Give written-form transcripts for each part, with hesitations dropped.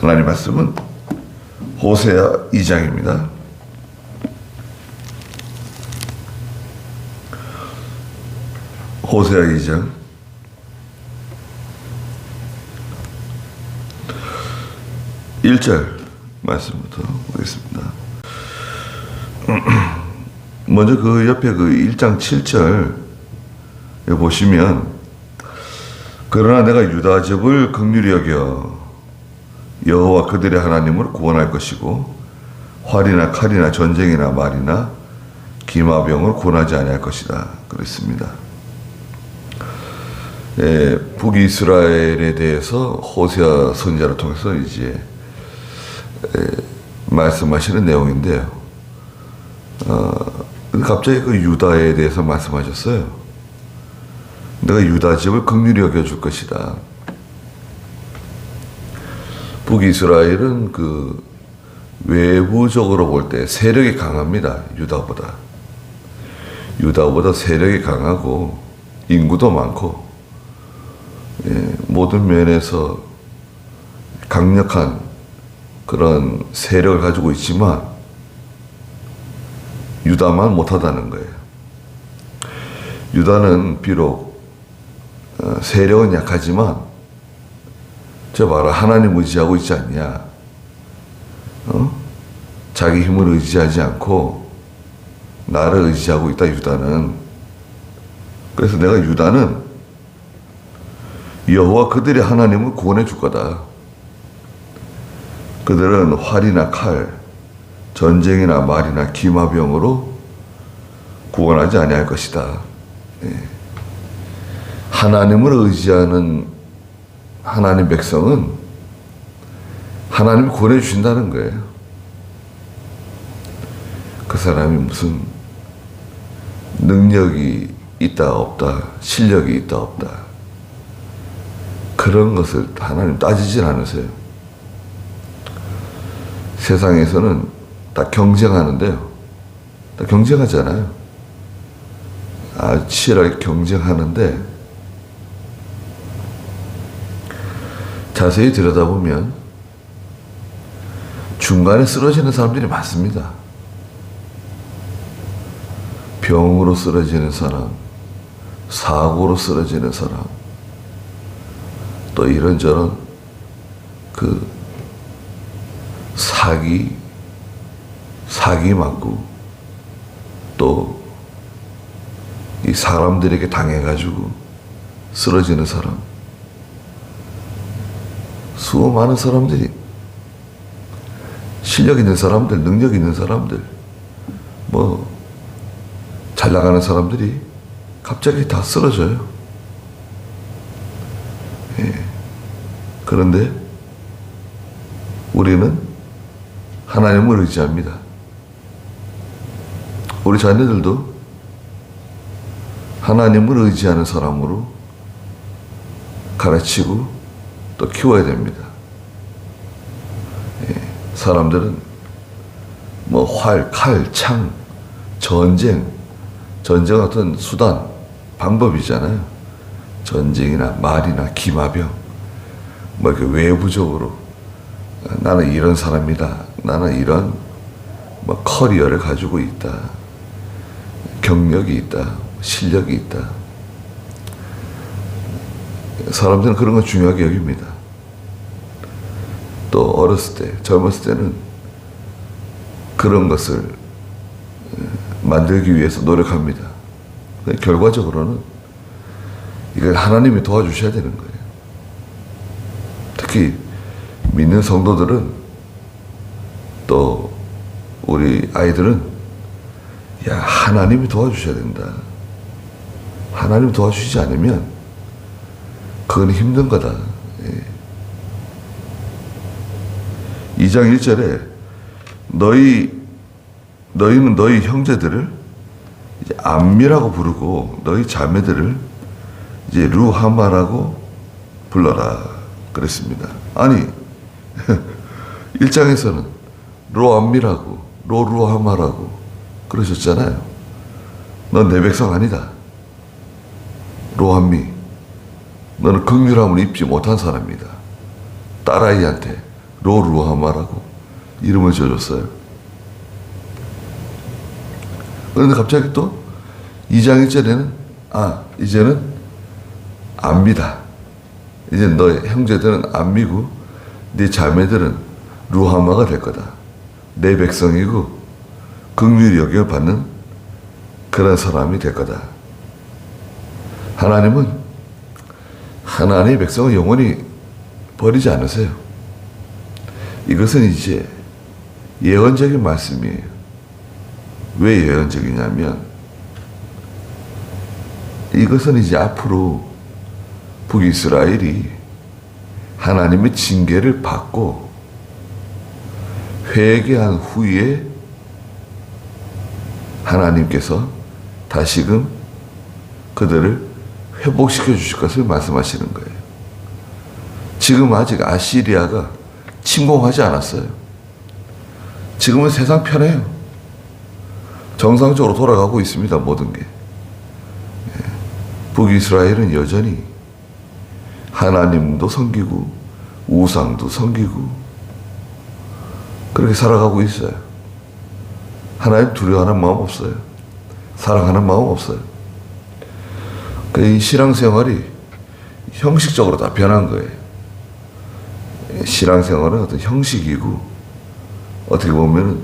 하나님 말씀은 호세아 2장입니다. 호세아 2장 1절 말씀부터 보겠습니다. 먼저 그 옆에 그 1장 7절 보시면, 그러나 내가 유다 집을 긍휼히 여겨 여호와 그들의 하나님을 구원할 것이고 활이나 칼이나 전쟁이나 말이나 기마병을 구원하지 아니할 것이다 그랬습니다. 북이스라엘에 대해서 호세아 선지자를 통해서 이제 말씀하시는 내용인데요. 갑자기 그 유다에 대해서 말씀하셨어요. 내가 유다 집을 긍휼히 여겨줄 것이다. 북이스라엘은 그 외부적으로 볼 때 세력이 강합니다. 유다보다 세력이 강하고 인구도 많고, 모든 면에서 강력한 그런 세력을 가지고 있지만 유다만 못하다는 거예요. 유다는 비록 세력은 약하지만 저 봐라, 하나님 의지하고 있지 않냐? 자기 힘을 의지하지 않고 나를 의지하고 있다, 유다는. 그래서 내가 유다는 여호와 그들의 하나님을 구원해 줄 거다. 그들은 활이나 칼, 전쟁이나 말이나 기마병으로 구원하지 아니할 것이다. 하나님을 의지하는 하나님 백성은 하나님이 구원해 주신다는 거예요. 그 사람이 무슨 능력이 있다 없다, 실력이 있다 없다, 그런 것을 하나님 따지질 않으세요. 세상에서는 다 경쟁하는데요. 다 경쟁하잖아요. 치열하게 경쟁하는데 자세히 들여다보면 중간에 쓰러지는 사람들이 많습니다. 병으로 쓰러지는 사람, 사고로 쓰러지는 사람, 또 이런저런 그 사기 맞고, 또 이 사람들에게 당해가지고 쓰러지는 사람, 수많은 사람들이, 실력 있는 사람들, 능력 있는 사람들, 잘 나가는 사람들이 갑자기 다 쓰러져요. 그런데 우리는 하나님을 의지합니다. 우리 자녀들도 하나님을 의지하는 사람으로 가르치고 또 키워야 됩니다. 사람들은 활, 칼, 창, 전쟁 어떤 수단, 방법이잖아요. 전쟁이나 말이나 기마병, 이렇게 외부적으로 나는 이런 사람이다, 나는 이런 커리어를 가지고 있다, 경력이 있다, 실력이 있다. 사람들은 그런 걸 중요하게 여깁니다. 또 어렸을 때, 젊었을 때는 그런 것을 만들기 위해서 노력합니다. 결과적으로는 이걸 하나님이 도와주셔야 되는 거예요. 특히 믿는 성도들은, 또 우리 아이들은 하나님이 도와주셔야 된다. 하나님 도와주시지 않으면 그건 힘든 거다. 2장 1절에 너희는 너희 형제들을 이제 암미라고 부르고 너희 자매들을 이제 루하마라고 불러라 그랬습니다. 아니 1장에서는 로암미라고 로루하마라고 그러셨잖아요. 넌 내 백성 아니다. 로암미, 너는 긍휼함을 입지 못한 사람이다. 딸아이한테 로루하마라고 이름을 지어줬어요. 그런데 갑자기 또 2장 1절에는 이제는 안미다. 이제 너의 형제들은 안미고 네 자매들은 루하마가 될 거다. 내 백성이고 긍휼히 여김을 받는 그런 사람이 될 거다. 하나님은 하나님의 백성을 영원히 버리지 않으세요. 이것은 이제 예언적인 말씀이에요. 왜 예언적이냐면 이것은 이제 앞으로 북이스라엘이 하나님의 징계를 받고 회개한 후에 하나님께서 다시금 그들을 회복시켜 주실 것을 말씀하시는 거예요. 지금 아직 아시리아가 침공하지 않았어요. 지금은 세상 편해요. 정상적으로 돌아가고 있습니다. 모든 게. 북이스라엘은 여전히 하나님도 섬기고 우상도 섬기고 그렇게 살아가고 있어요. 하나님 두려워하는 마음 없어요. 사랑하는 마음 없어요. 이 신앙생활이 형식적으로 다 변한 거예요. 신앙생활은 어떤 형식이고 어떻게 보면은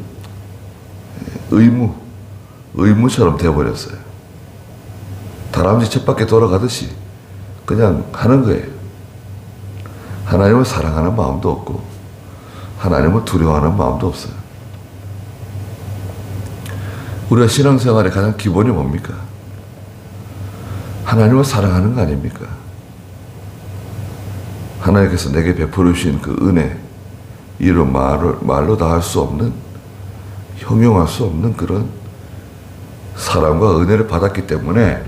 의무처럼 되어버렸어요. 다람쥐 쳇바퀴 돌아가듯이 그냥 하는 거예요. 하나님을 사랑하는 마음도 없고 하나님을 두려워하는 마음도 없어요. 우리가 신앙생활의 가장 기본이 뭡니까? 하나님을 사랑하는 거 아닙니까? 하나님께서 내게 베풀어 주신 그 은혜, 이런 말로 다 할 수 없는, 형용할 수 없는 그런 사랑과 은혜를 받았기 때문에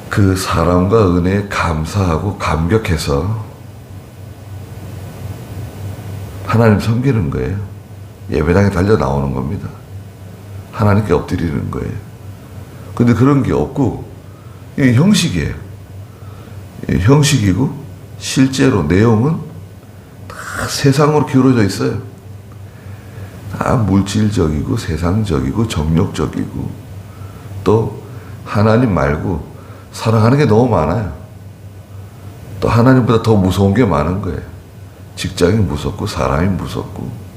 그 사랑과 은혜에 감사하고 감격해서 하나님 섬기는 거예요. 예배당에 달려 나오는 겁니다. 하나님께 엎드리는 거예요. 근데 그런 게 없고 이게 형식이에요. 형식이고 실제로 내용은 다 세상으로 기울어져 있어요. 다 물질적이고 세상적이고 정욕적이고 또 하나님 말고 사랑하는 게 너무 많아요. 또 하나님보다 더 무서운 게 많은 거예요. 직장이 무섭고 사람이 무섭고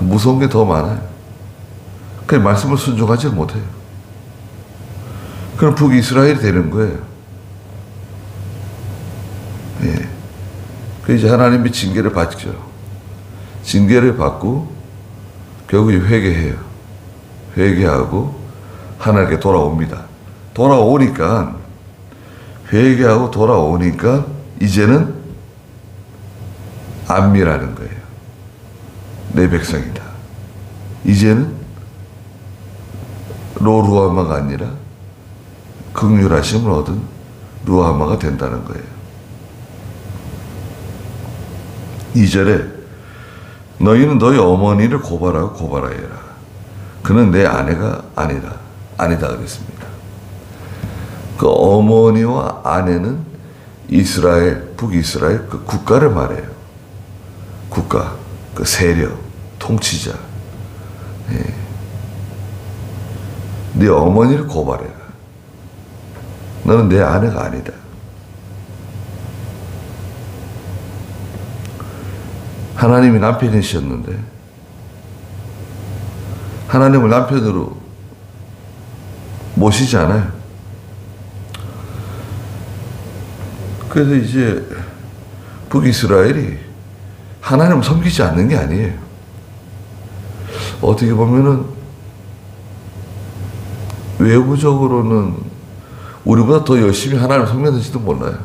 무서운 게 더 많아요. 그 말씀을 순종하지 못해요. 그럼 북이스라엘이 되는 거예요. 예. 그 이제 하나님이 징계를 받죠. 징계를 받고 결국 회개해요. 회개하고 하나님께 돌아옵니다. 돌아오니까 회개하고 돌아오니까 이제는 안미라는 거예요. 내 백성이다. 이제는 로루아마가 아니라 긍휼하심을 얻은 루아마가 된다는 거예요. 2절에 너희는 너희 어머니를 고발하고 고발하여라. 그는 내 아내가 아니다 그랬습니다. 그 어머니와 아내는 이스라엘, 북이스라엘 그 국가를 말해요. 국가, 그 세력, 통치자. 예. 네 어머니를 고발해라. 너는 내 아내가 아니다. 하나님이 남편이셨는데 하나님을 남편으로 모시지 않아요. 그래서 이제 북이스라엘이 하나님을 섬기지 않는 게 아니에요. 어떻게 보면은 외부적으로는 우리보다 더 열심히 하나님을 섬겼는지도 몰라요.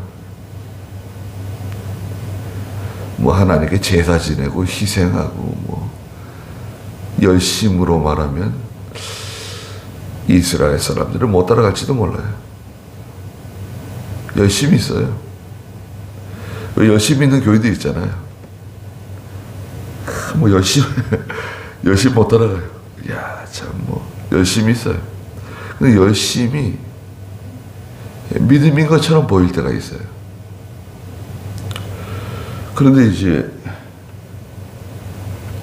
뭐 하나님께 제사 지내고 희생하고 뭐 열심으로 말하면 이스라엘 사람들을 못 따라갈지도 몰라요. 열심히 있어요. 왜 열심히 있는 교회들 있잖아요. 뭐 열심히 못 따라가요. 야, 참 뭐 열심히 있어요. 근데 열심히 믿음인 것처럼 보일 때가 있어요. 그런데 이제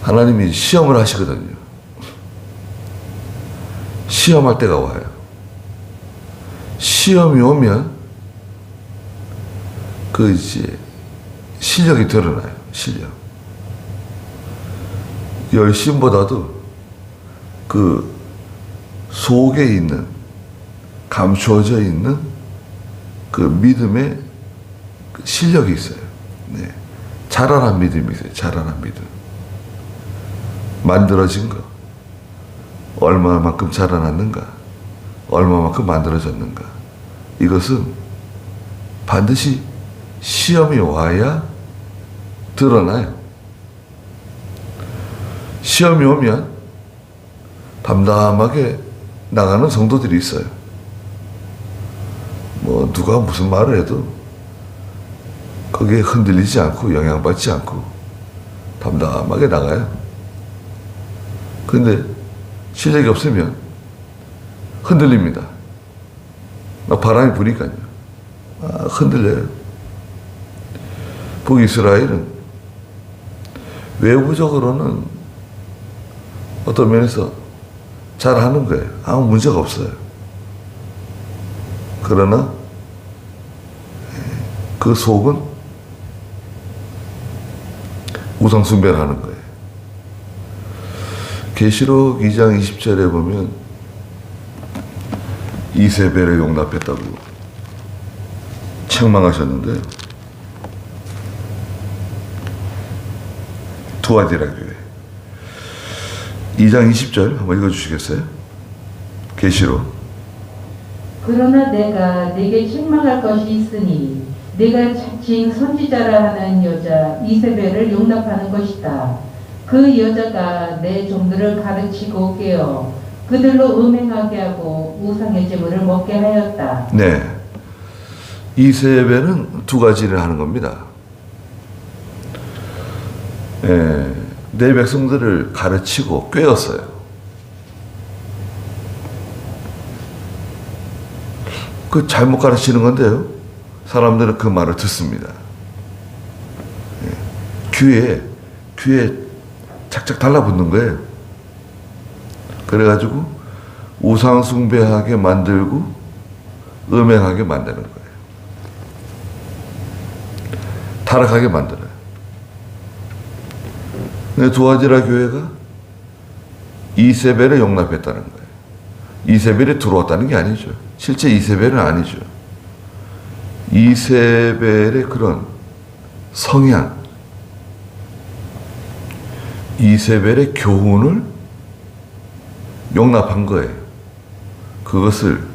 하나님이 시험을 하시거든요. 시험할 때가 와요. 시험이 오면 그 이제 실력이 드러나요. 실력. 열심보다도 그 속에 있는, 감추어져 있는 그 믿음의 그 실력이 있어요. 네. 자라난 믿음이 있어요. 자라난 믿음. 만들어진 거. 얼마만큼 자라났는가. 얼마만큼 만들어졌는가. 이것은 반드시 시험이 와야 드러나요. 시험이 오면 담담하게 나가는 성도들이 있어요. 뭐 누가 무슨 말을 해도 거기에 흔들리지 않고 영향받지 않고 담담하게 나가요. 근데 실력이 없으면 흔들립니다. 바람이 부니까요. 흔들려요. 북이스라엘은 외부적으로는 어떤 면에서 잘하는 거예요. 아무 문제가 없어요. 그러나 그 속은 우상 숭배를 하는 거예요. 계시록 2장 20절에 보면 이세벨을 용납했다고 책망하셨는데, 두아디라 교회 2장 20절 한번 읽어주시겠어요? 계시록. 그러나 내가 네게 책망할 것이 있으니 네가 자칭 선지자라 하는 여자 이세벨을 용납하는 것이다. 그 여자가 내 종들을 가르치고 깨어 그들로 음행하게 하고 우상의 제물을 먹게 하였다. 네, 이세벨은 두 가지를 하는 겁니다. 내 백성들을 가르치고 꿰었어요. 그 잘못 가르치는 건데요. 사람들은 그 말을 듣습니다. 귀에 착착 달라붙는 거예요. 그래가지고 우상 숭배하게 만들고 음행하게 만드는 거예요. 타락하게 만들어요. 근데 두아디라 교회가 이세벨을 용납했다는 거예요. 이세벨이 들어왔다는 게 아니죠. 실제 이세벨은 아니죠. 이세벨의 그런 성향, 이세벨의 교훈을 용납한 거예요. 그것을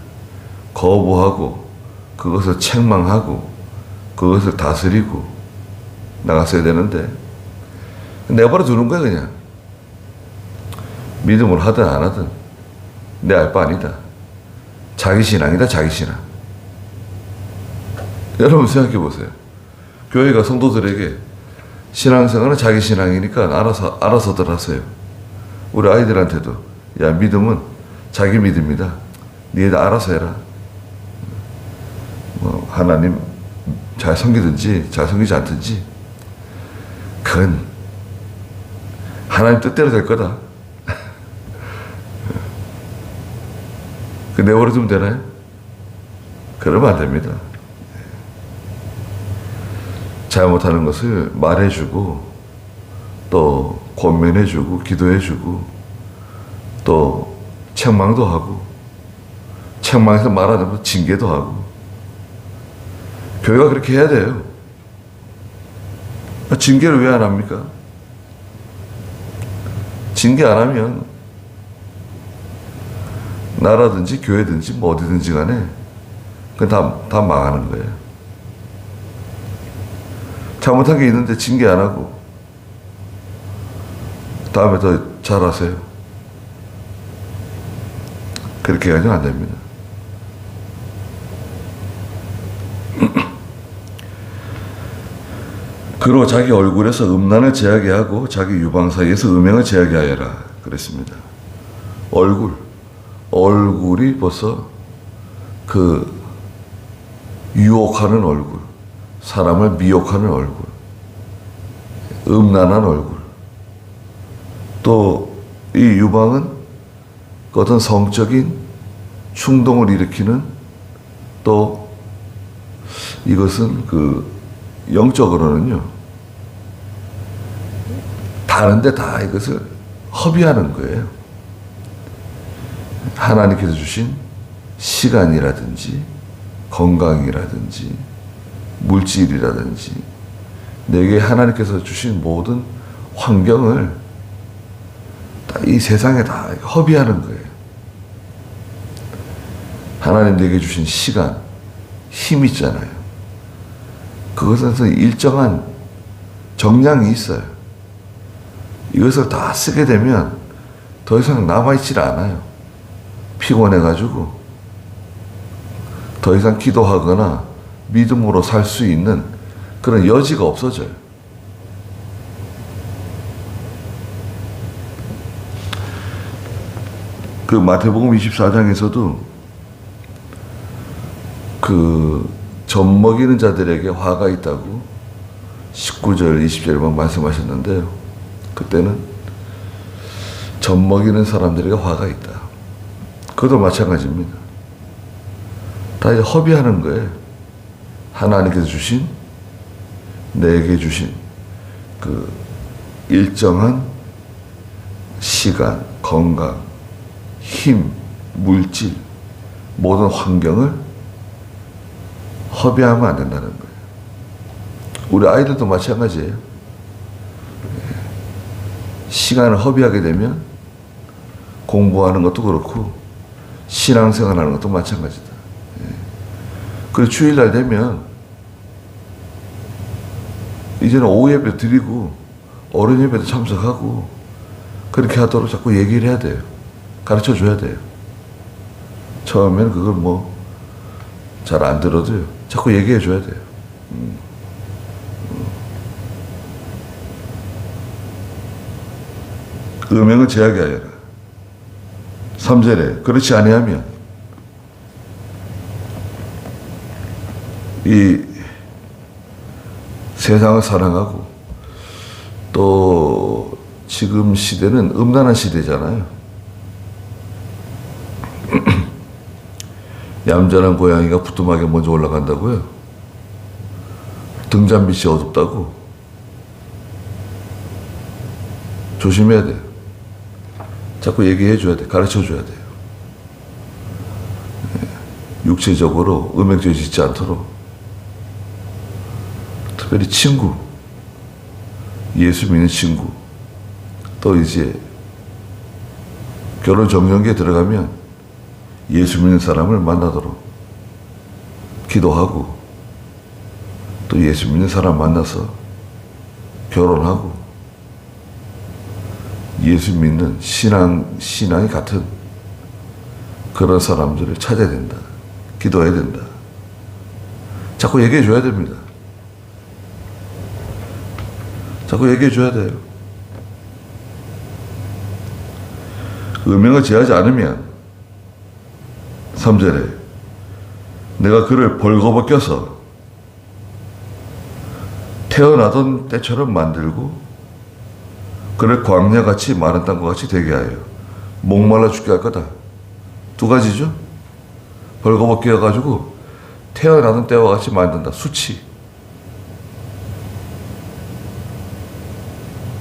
거부하고, 그것을 책망하고, 그것을 다스리고 나갔어야 되는데 내버려 두는 거야. 그냥 믿음을 하든 안 하든 내 알 바 아니다. 자기 신앙이다. 자기 신앙. 여러분 생각해 보세요. 교회가 성도들에게 신앙생활은 자기 신앙이니까 알아서들 하세요. 우리 아이들한테도 야, 믿음은 자기 믿음이다. 니네들 알아서 해라. 뭐 하나님 잘 섬기든지 잘 섬기지 않든지 그건 하나님 뜻대로 될 거다. 그 내버려 두면 되나요? 그러면 안 됩니다. 잘못하는 것을 말해주고 또 권면해주고 기도해주고 또 책망도 하고 책망해서 말 안 하면 징계도 하고 교회가 그렇게 해야 돼요. 징계를 왜 안 합니까? 징계 안 하면 나라든지 교회든지 뭐 어디든지 간에 그건 다 망하는 거예요. 잘못한 게 있는데 징계 안 하고 다음에 더 잘하세요. 그렇게 가지고 안 됩니다. 그로 자기 얼굴에서 음란을 제하게 하고 자기 유방 사이에서 음행을 제하게 하여라 그랬습니다. 얼굴이 벌써 그 유혹하는 얼굴, 사람을 미혹하는 얼굴, 음란한 얼굴. 또 이 유방은 그 어떤 성적인 충동을 일으키는, 또 이것은 그 영적으로는요, 다른데 다 이것을 허비하는 거예요. 하나님께서 주신 시간이라든지 건강이라든지 물질이라든지 내게 하나님께서 주신 모든 환경을 다 이 세상에 다 허비하는 거예요. 하나님 내게 주신 시간, 힘 있잖아요. 그것에서 일정한 정량이 있어요. 이것을 다 쓰게 되면 더 이상 남아있질 않아요. 피곤해가지고 더 이상 기도하거나 믿음으로 살 수 있는 그런 여지가 없어져요. 그 마태복음 24장에서도 그 젖 먹이는 자들에게 화가 있다고 19절, 20절만 말씀하셨는데요. 그때는 젖 먹이는 사람들에게 화가 있다. 그것도 마찬가지입니다. 다 이제 허비하는 거예요. 하나님께서 주신, 내게 주신 그 일정한 시간, 건강, 힘, 물질, 모든 환경을 허비하면 안 된다는 거예요. 우리 아이들도 마찬가지예요. 시간을 허비하게 되면 공부하는 것도 그렇고 신앙생활 하는 것도 마찬가지다. 그리고 주일날 되면 이제는 오후 예배 드리고 어른 예배도 참석하고 그렇게 하도록 자꾸 얘기를 해야 돼요. 가르쳐 줘야 돼요. 처음에는 그걸 뭐 잘 안 들어도요. 자꾸 얘기해 줘야 돼요. 음행을 제하게 하여라. 3절에 그렇지 아니하면 이 세상을 사랑하고 또 지금 시대는 음란한 시대잖아요. 얌전한 고양이가 부뚜막에 먼저 올라간다고요? 등잔빛이 어둡다고? 조심해야 돼요. 자꾸 얘기해 줘야 돼. 가르쳐 줘야 돼요. 육체적으로 음행죄 짓지 않도록. 특별히 친구, 예수 믿는 친구, 또 이제 결혼 정년기에 들어가면 예수 믿는 사람을 만나도록 기도하고 또 예수 믿는 사람 만나서 결혼하고 예수 믿는 신앙이 같은 그런 사람들을 찾아야 된다. 기도해야 된다. 자꾸 얘기해 줘야 됩니다. 자꾸 얘기해 줘야 돼요. 음행을 제하지 않으면 3절에 내가 그를 벌거벗겨서 태어나던 때처럼 만들고 그를 광야같이 마른 땅과 같이 되게 하여 목말라 죽게 할 거다. 두 가지죠. 벌거벗게 해가지고 태어나던 때와 같이 만든다. 수치.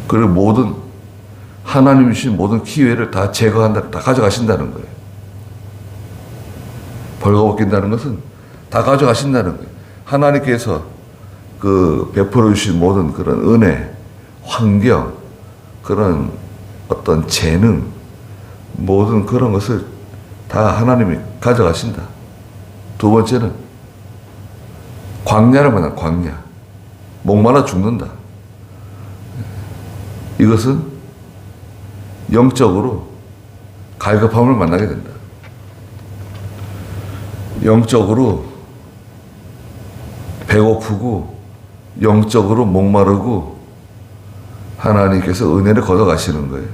그리고 모든 하나님이 주신 모든 기회를 다 제거한다. 다 가져가신다는 거예요. 벌거벗긴다는 것은 다 가져가신다는 거예요. 하나님께서 그 베풀어 주신 모든 그런 은혜, 환경, 그런 어떤 재능, 모든 그런 것을 다 하나님이 가져가신다. 두 번째는 광야를 만나. 광야. 목말라 죽는다. 이것은 영적으로 갈급함을 만나게 된다. 영적으로 배고프고 영적으로 목마르고 하나님께서 은혜를 걷어가시는 거예요.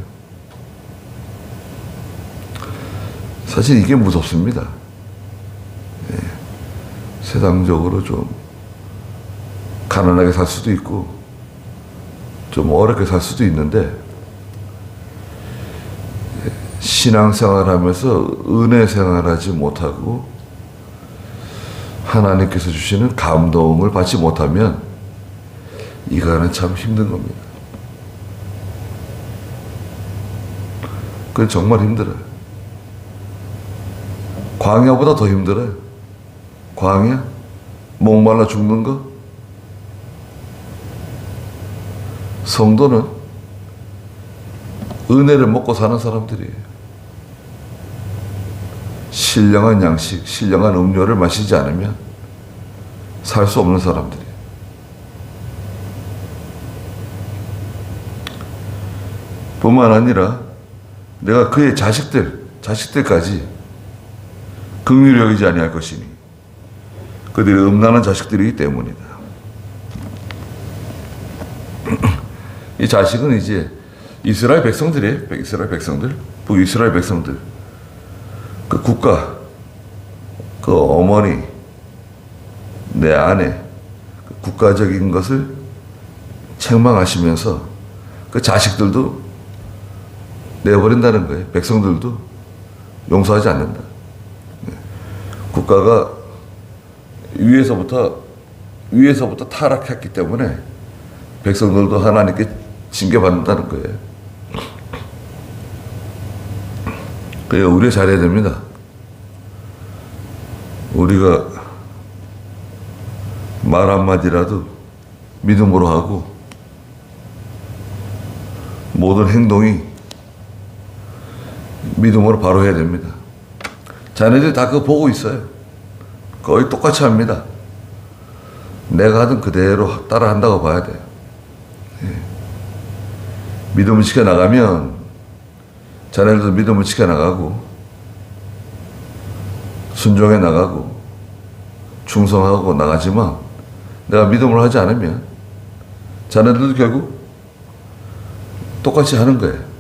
사실 이게 무섭습니다. 네. 세상적으로 좀 가난하게 살 수도 있고 좀 어렵게 살 수도 있는데 신앙생활하면서 은혜 생활하지 못하고 하나님께서 주시는 감동을 받지 못하면 이거는 참 힘든 겁니다. 그건 정말 힘들어요. 광야보다 더 힘들어요. 광야? 목말라 죽는 거? 성도는 은혜를 먹고 사는 사람들이에요. 신령한 양식, 신령한 음료를 마시지 않으면 살 수 없는 사람들이에요. 뿐만 아니라 내가 그의 자식들까지 긍휼히 여기지 아니할 것이니 그들이 음란한 자식들이기 때문이다. 이 자식은 이제 이스라엘 백성들이에요. 이스라엘 백성들, 북이스라엘 백성들. 그 국가, 그 어머니, 내 아내, 그 국가적인 것을 책망하시면서 그 자식들도 내버린다는 거예요. 백성들도 용서하지 않는다. 국가가 위에서부터 타락했기 때문에 백성들도 하나님께 징계받는다는 거예요. 그래서 우리가 잘해야 됩니다. 우리가 말 한마디라도 믿음으로 하고 모든 행동이 믿음으로 바로 해야 됩니다. 자네들이 다 그거 보고 있어요. 거의 똑같이 합니다. 내가 하든 그대로 따라 한다고 봐야 돼요. 믿음을 지켜나가면 자네들도 믿음을 지켜나가고 순종해 나가고 충성하고 나가지만 내가 믿음을 하지 않으면 자네들도 결국 똑같이 하는 거예요.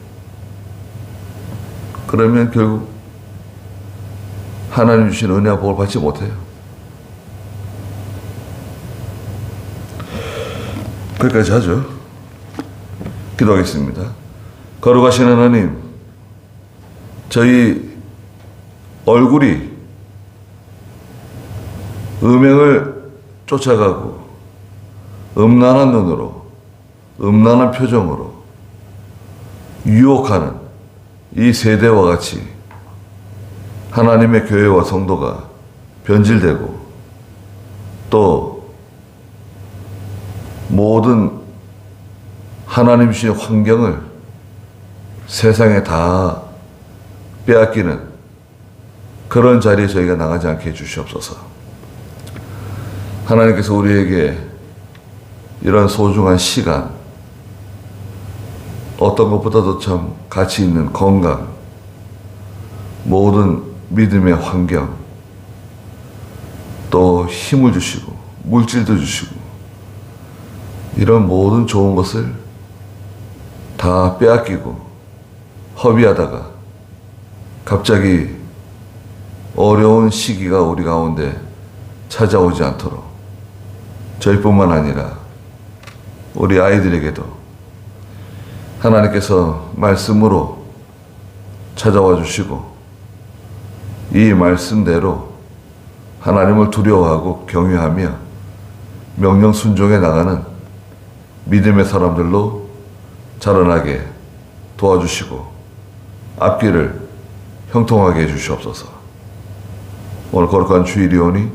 그러면 결국 하나님 주신 은혜와 복을 받지 못해요. 거기까지 하죠. 기도하겠습니다. 거룩하신 하나님, 저희 얼굴이 음행을 쫓아가고 음란한 눈으로 음란한 표정으로 유혹하는 이 세대와 같이 하나님의 교회와 성도가 변질되고 또 모든 하나님 주신 환경을 세상에 다 빼앗기는 그런 자리에 저희가 나가지 않게 해주시옵소서. 하나님께서 우리에게 이런 소중한 시간, 어떤 것보다도 참 가치 있는 건강, 모든 믿음의 환경, 또 힘을 주시고 물질도 주시고 이런 모든 좋은 것을 다 빼앗기고 허비하다가 갑자기 어려운 시기가 우리 가운데 찾아오지 않도록 저희뿐만 아니라 우리 아이들에게도 하나님께서 말씀으로 찾아와 주시고 이 말씀대로 하나님을 두려워하고 경외하며 명령 순종해 나가는 믿음의 사람들로 자라나게 도와주시고 앞길을 형통하게 해주시옵소서. 오늘 거룩한 주일이오니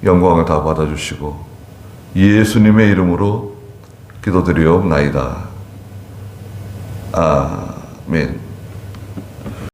영광을 다 받아주시고 예수님의 이름으로 기도드리옵나이다. 아멘.